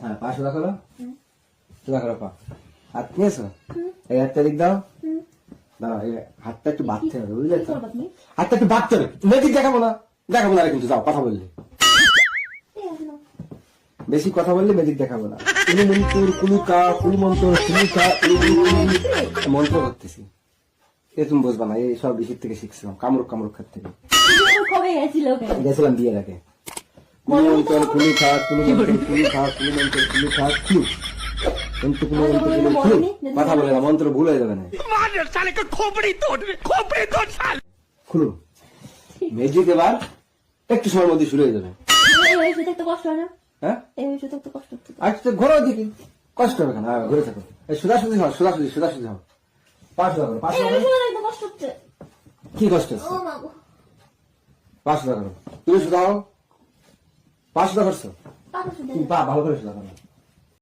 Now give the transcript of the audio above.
হ্যাঁ, পা সোজা করো, সোজা করো পা। হাত নিয়েছো, এই হাতটা দিক দাও। দাঁড়াও, এই হাতটা একটু বাঁধতে হবে, বুঝলে তো? হাতটা একটু বাঁধতে হবে। ম্যাজিক দেখাবো না, দেখাবো না কিন্তু, যাও কথা বললে। বেশি কথা বললে ম্যাজিক দেখাবো না। কুলু মন্ত্র, কুলুকা, কুলু মন্ত্র, কুলুকা, মন্ত্র করতেছি। এ তুমি বুঝবা না, এই সব বিশের থেকে শিখছিলাম, কামরুক কামরুক খাত থেকে গেছিলাম বিয়ের আগে। কুলু মন্ত্র, কুলু খা, কুলু মন্ত্র, কুলু খা, কুলু মন্ত্র, কুলু খা, কুলু। কিন্তু কুলু মন্ত্র, কুলু কুলু। কথা বলে না, মন্ত্র ভুল হয়ে যাবে না। খুলু। ম্যাজিক এবার একটু সময়ের মধ্যে শুরু হয়ে যাবে। হ্যাঁ, আচ্ছা ঘোরো দেখি, কষ্ট হবে কেন? ঘুরে থাকো, সোজাসুজি হও, সোজাসুজি, সোজাসুজি হও। পা সোজা করো, পা সোজা করো। কি কষ্ট হচ্ছে? পা সোজা করো, তুমি সোজা হও। পা সোজা করছো, পা ভালো করে সোজা করো।